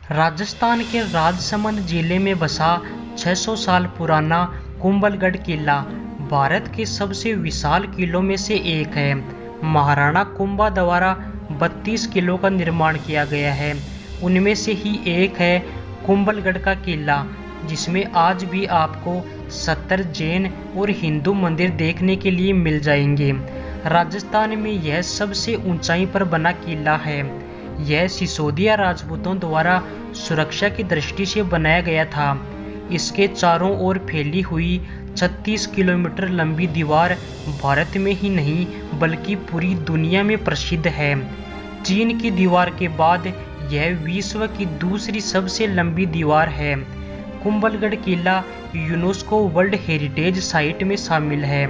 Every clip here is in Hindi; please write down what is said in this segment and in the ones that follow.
राजस्थान के राजसमंद जिले में बसा 600 साल पुराना कुंभलगढ़ किला भारत के सबसे विशाल किलों में से एक है। महाराणा कुंभा द्वारा 32 किलों का निर्माण किया गया है। उनमें से ही एक है कुंभलगढ़ का किला, जिसमें आज भी आपको 70 जैन और हिंदू मंदिर देखने के लिए मिल जाएंगे। राजस्थान में यह सबसे ऊंचाई पर बना किला है। यह सिसोदिया राजपूतों द्वारा सुरक्षा की दृष्टि से बनाया गया था। इसके चारों ओर फैली हुई 36 किलोमीटर लंबी दीवार भारत में ही नहीं बल्कि पूरी दुनिया में प्रसिद्ध है। चीन की दीवार के बाद यह विश्व की दूसरी सबसे लंबी दीवार है। कुंभलगढ़ किला यूनेस्को वर्ल्ड हेरिटेज साइट में शामिल है।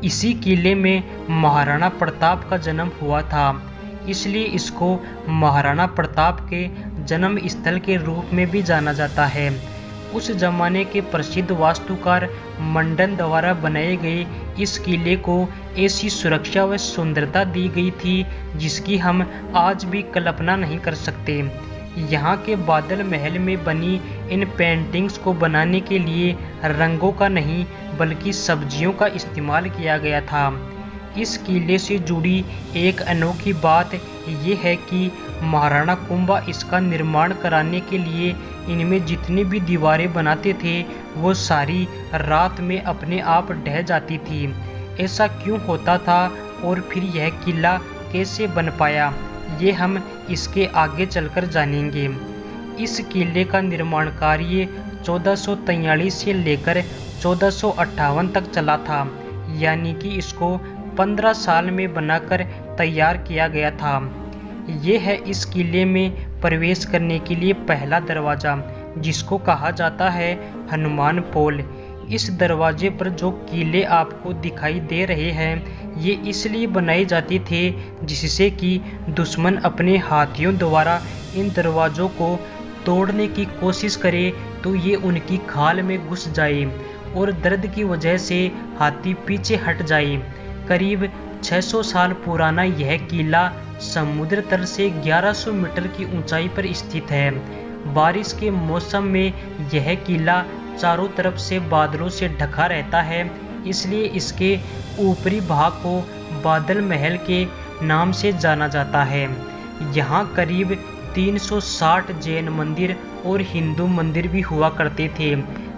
इसी किले में महाराणा प्रताप का जन्म हुआ था, इसलिए इसको महाराणा प्रताप के जन्म स्थल के रूप में भी जाना जाता है। उस जमाने के प्रसिद्ध वास्तुकार मंडन द्वारा बनाए गए इस किले को ऐसी सुरक्षा व सुंदरता दी गई थी जिसकी हम आज भी कल्पना नहीं कर सकते। यहाँ के बादल महल में बनी इन पेंटिंग्स को बनाने के लिए रंगों का नहीं बल्कि सब्जियों का इस्तेमाल किया गया था। इस किले से जुड़ी एक अनोखी बात यह है कि महाराणा कुंभा इसका निर्माण कराने के लिए इनमें जितनी भी दीवारें बनाते थे वो सारी रात में अपने आप ढह जाती थी। ऐसा क्यों होता था और फिर यह किला कैसे बन पाया, ये हम इसके आगे चलकर जानेंगे। इस किले का निर्माण कार्य 1443 से लेकर 1458 तक चला था, यानी कि इसको 15 साल में बनाकर तैयार किया गया था। ये है इस किले में प्रवेश करने के लिए पहला दरवाज़ा, जिसको कहा जाता है हनुमान पोल। इस दरवाजे पर जो किले आपको दिखाई दे रहे हैं ये इसलिए बनाए जाते थे जिससे कि दुश्मन अपने हाथियों द्वारा इन दरवाज़ों को तोड़ने की कोशिश करे तो ये उनकी खाल में घुस जाए और दर्द की वजह से हाथी पीछे हट जाए। करीब 600 साल पुराना यह किला समुद्र तल से 1100 मीटर की ऊंचाई पर स्थित है। बारिश के मौसम में यह किला चारों तरफ से बादलों से ढका रहता है, इसलिए इसके ऊपरी भाग को बादल महल के नाम से जाना जाता है। यहाँ करीब 360 जैन मंदिर और हिंदू मंदिर भी हुआ करते थे,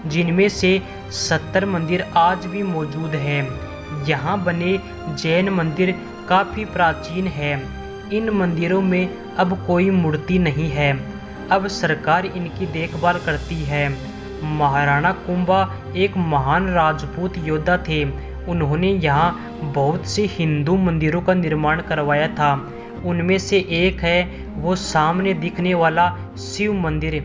जिनमें से 70 मंदिर आज भी मौजूद हैं। यहाँ बने जैन मंदिर काफ़ी प्राचीन है। इन मंदिरों में अब कोई मूर्ति नहीं है, अब सरकार इनकी देखभाल करती है। महाराणा कुंभा एक महान राजपूत योद्धा थे। उन्होंने यहाँ बहुत से हिंदू मंदिरों का निर्माण करवाया था। उनमें से एक है वो सामने दिखने वाला शिव मंदिर।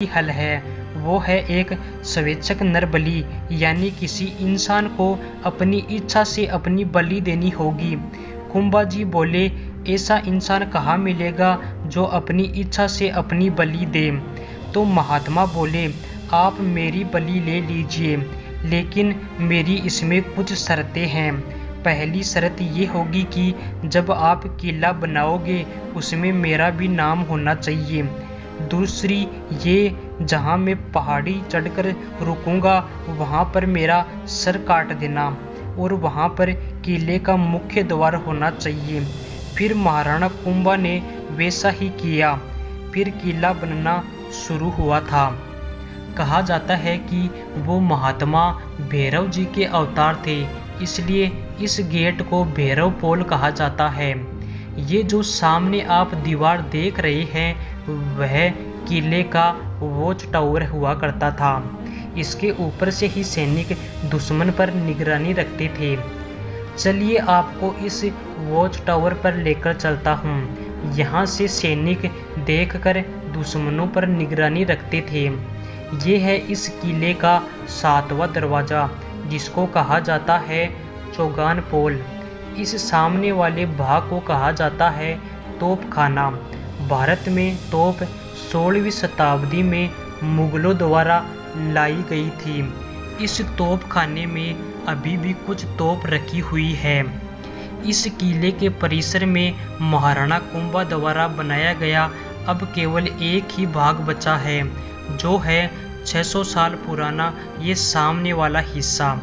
हल है, वो है एक स्वेच्छक नर बलि, यानी किसी इंसान को अपनी इच्छा से अपनी बलि देनी होगी। कुंभा जी बोले, ऐसा इंसान कहाँ मिलेगा जो अपनी इच्छा से अपनी बलि दे। तो महात्मा बोले, आप मेरी बलि ले लीजिए, लेकिन मेरी इसमें कुछ शर्तें हैं। पहली शर्त ये होगी कि जब आप किला बनाओगे उसमें मेरा भी नाम होना चाहिए। दूसरी ये, जहाँ मैं पहाड़ी चढ़कर रुकूंगा वहाँ पर मेरा सर काट देना, और वहाँ पर किले का मुख्य द्वार होना चाहिए। फिर महाराणा कुंभा ने वैसा ही किया। फिर किला बनना शुरू हुआ था। कहा जाता है कि वो महात्मा भैरव जी के अवतार थे, इसलिए इस गेट को भैरव पोल कहा जाता है। ये जो सामने आप दीवार देख रहे हैं वह किले का वॉच टावर हुआ करता था। इसके ऊपर से ही सैनिक दुश्मन पर निगरानी रखते थे। चलिए आपको इस वॉच टावर पर लेकर चलता हूँ। यहाँ से सैनिक देखकर दुश्मनों पर निगरानी रखते थे। ये है इस किले का 7वां दरवाज़ा, जिसको कहा जाता है चौगान पोल। इस सामने वाले भाग को कहा जाता है तोपखाना। भारत में तोप 16वीं शताब्दी में मुगलों द्वारा लाई गई थी। इस तोपखाने में अभी भी कुछ तोप रखी हुई है। इस किले के परिसर में महाराणा कुंभा द्वारा बनाया गया अब केवल एक ही भाग बचा है, जो है 600 साल पुराना ये सामने वाला हिस्सा।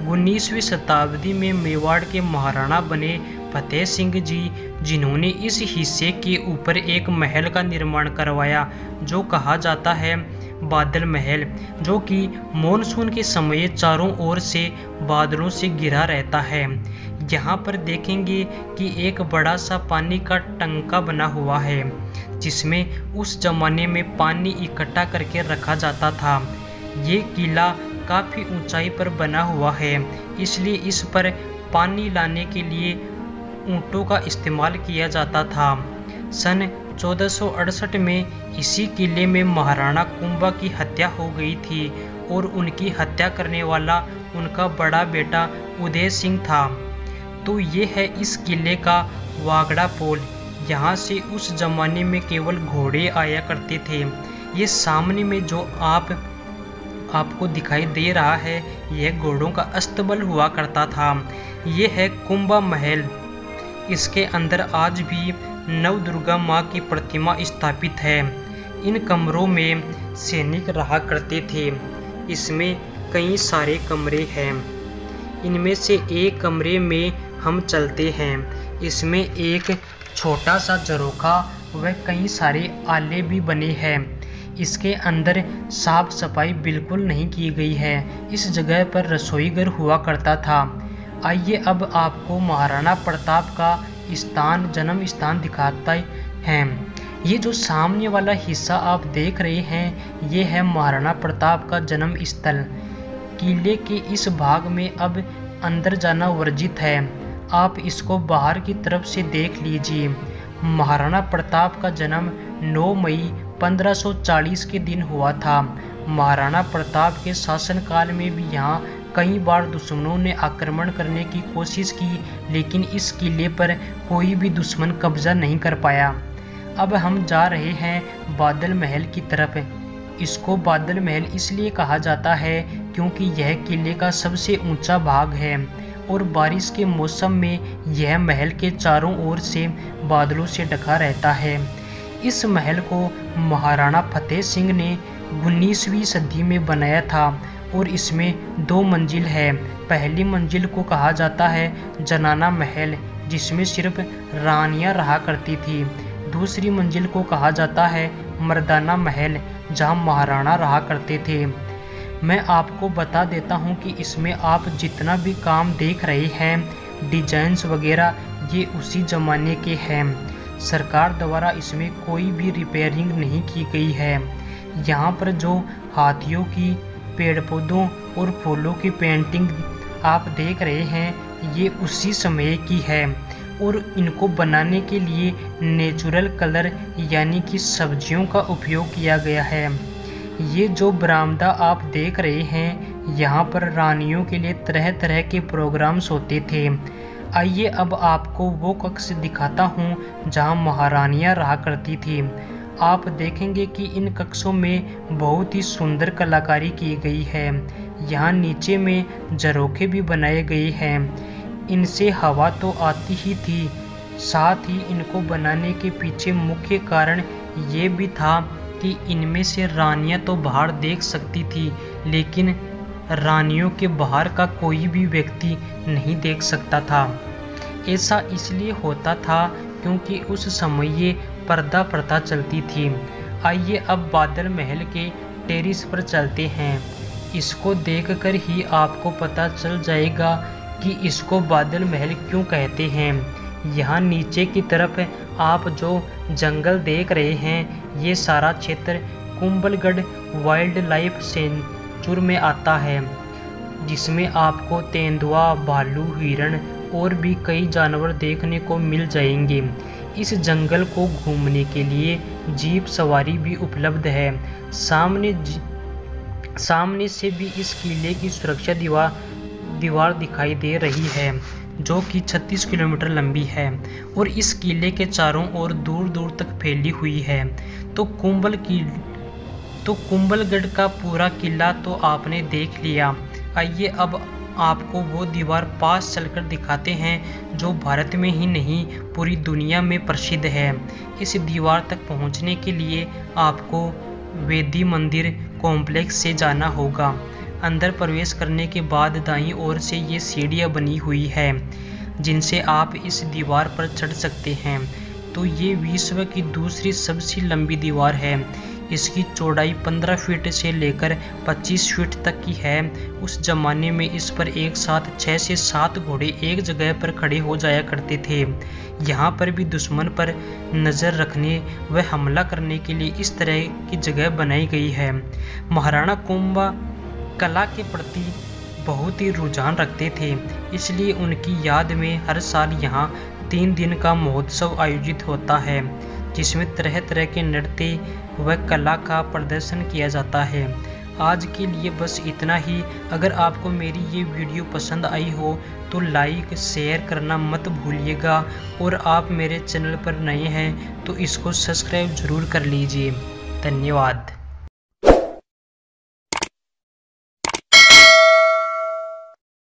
19वीं शताब्दी में मेवाड़ के महाराणा बने फतेह सिंह जी, जिन्होंने इस हिस्से के ऊपर एक महल का निर्माण करवाया, जो कहा जाता है बादल महल, जो कि मॉनसून के समय चारों ओर से बादलों से घिरा रहता है। यहाँ पर देखेंगे कि एक बड़ा सा पानी का टंका बना हुआ है, जिसमें उस जमाने में पानी इकट्ठा करके रखा जाता था। ये किला काफ़ी ऊंचाई पर बना हुआ है, इसलिए इस पर पानी लाने के लिए ऊँटों का इस्तेमाल किया जाता था। सन 1468 में इसी किले में महाराणा कुंभा की हत्या हो गई थी, और उनकी हत्या करने वाला उनका बड़ा बेटा उदय सिंह था। तो ये है इस किले का वागड़ा पोल। यहाँ से उस जमाने में केवल घोड़े आया करते थे। ये सामने में जो आपको दिखाई दे रहा है, यह घोड़ों का अस्तबल हुआ करता था। ये है कुंभा महल। इसके अंदर आज भी नवदुर्गा माँ की प्रतिमा स्थापित है। इन कमरों में सैनिक रहा करते थे। इसमें कई सारे कमरे हैं। इनमें से एक कमरे में हम चलते हैं। इसमें एक छोटा सा झरोखा व कई सारे आले भी बने हैं। इसके अंदर साफ सफाई बिल्कुल नहीं की गई है। इस जगह पर रसोई घर हुआ करता था। आइए अब आपको महाराणा प्रताप का जन्म स्थान दिखाता हैं। ये जो सामने वाला हिस्सा आप देख रहे हैं, ये है महाराणा प्रताप का जन्म स्थल। किले के इस भाग में अब अंदर जाना वर्जित है। आप इसको बाहर की तरफ से देख लीजिए। महाराणा प्रताप का जन्म 9 मई 1540 के दिन हुआ था। महाराणा प्रताप के शासनकाल में भी यहाँ कई बार दुश्मनों ने आक्रमण करने की कोशिश की, लेकिन इस किले पर कोई भी दुश्मन कब्जा नहीं कर पाया। अब हम जा रहे हैं बादल महल की तरफ। इसको बादल महल इसलिए कहा जाता है क्योंकि यह किले का सबसे ऊंचा भाग है, और बारिश के मौसम में यह महल के चारों ओर से बादलों से ढका रहता है। इस महल को महाराणा फतेह सिंह ने 19वीं सदी में बनाया था, और इसमें 2 मंजिल है। पहली मंजिल को कहा जाता है जनाना महल, जिसमें सिर्फ रानियां रहा करती थी। दूसरी मंजिल को कहा जाता है मर्दाना महल, जहां महाराणा रहा करते थे। मैं आपको बता देता हूं कि इसमें आप जितना भी काम देख रहे हैं, डिजाइन्स वगैरह, ये उसी ज़माने के हैं। सरकार द्वारा इसमें कोई भी रिपेयरिंग नहीं की गई है। यहाँ पर जो हाथियों की, पेड़ पौधों और फूलों की पेंटिंग आप देख रहे हैं, ये उसी समय की है, और इनको बनाने के लिए नेचुरल कलर यानी कि सब्जियों का उपयोग किया गया है। ये जो बरामदा आप देख रहे हैं, यहाँ पर रानियों के लिए तरह तरह के प्रोग्राम्स होते थे। आइए अब आपको वो कक्ष दिखाता हूँ जहाँ महारानियाँ रहा करती थी। आप देखेंगे कि इन कक्षों में बहुत ही सुंदर कलाकारी की गई है। यहाँ नीचे में झरोखे भी बनाए गए हैं। इनसे हवा तो आती ही थी, साथ ही इनको बनाने के पीछे मुख्य कारण ये भी था कि इनमें से रानियां तो बाहर देख सकती थी, लेकिन रानियों के बाहर का कोई भी व्यक्ति नहीं देख सकता था। ऐसा इसलिए होता था क्योंकि उस समय ये पर्दा प्रथा चलती थी। आइए अब बादल महल के टेरिस पर चलते हैं। इसको देखकर ही आपको पता चल जाएगा कि इसको बादल महल क्यों कहते हैं। यहाँ नीचे की तरफ आप जो जंगल देख रहे हैं, ये सारा क्षेत्र कुंभलगढ़ वाइल्ड लाइफ सेंचुरी में आता है, जिसमें आपको तेंदुआ, भालू, हिरण और भी कई जानवर देखने को मिल जाएंगे। इस जंगल को घूमने के लिए जीप सवारी भी उपलब्ध है। सामने से भी इस किले की सुरक्षा दीवार दिखाई दे रही है, जो कि 36 किलोमीटर लंबी है और इस किले के चारों ओर दूर दूर तक फैली हुई है। तो कुंभलगढ़ का पूरा किला तो आपने देख लिया। आइए अब आपको वो दीवार पास चलकर दिखाते हैं जो भारत में ही नहीं पूरी दुनिया में प्रसिद्ध है। इस दीवार तक पहुंचने के लिए आपको वेदी मंदिर कॉम्प्लेक्स से जाना होगा। अंदर प्रवेश करने के बाद दाईं ओर से ये सीढ़ियाँ बनी हुई है, जिनसे आप इस दीवार पर चढ़ सकते हैं। तो ये विश्व की दूसरी सबसे लंबी दीवार है। इसकी चौड़ाई 15 फीट से लेकर 25 फीट तक की है। उस जमाने में इस पर एक साथ 6 से 7 घोड़े एक जगह पर खड़े हो जाया करते थे। यहाँ पर भी दुश्मन पर नज़र रखने व हमला करने के लिए इस तरह की जगह बनाई गई है। महाराणा कुंभा कला के प्रति बहुत ही रुझान रखते थे, इसलिए उनकी याद में हर साल यहाँ 3 दिन का महोत्सव आयोजित होता है, जिसमें तरह तरह के नृत्य व कला का प्रदर्शन किया जाता है। आज के लिए बस इतना ही। अगर आपको मेरी ये वीडियो पसंद आई हो तो लाइक शेयर करना मत भूलिएगा, और आप मेरे चैनल पर नए हैं तो इसको सब्सक्राइब ज़रूर कर लीजिए। धन्यवाद।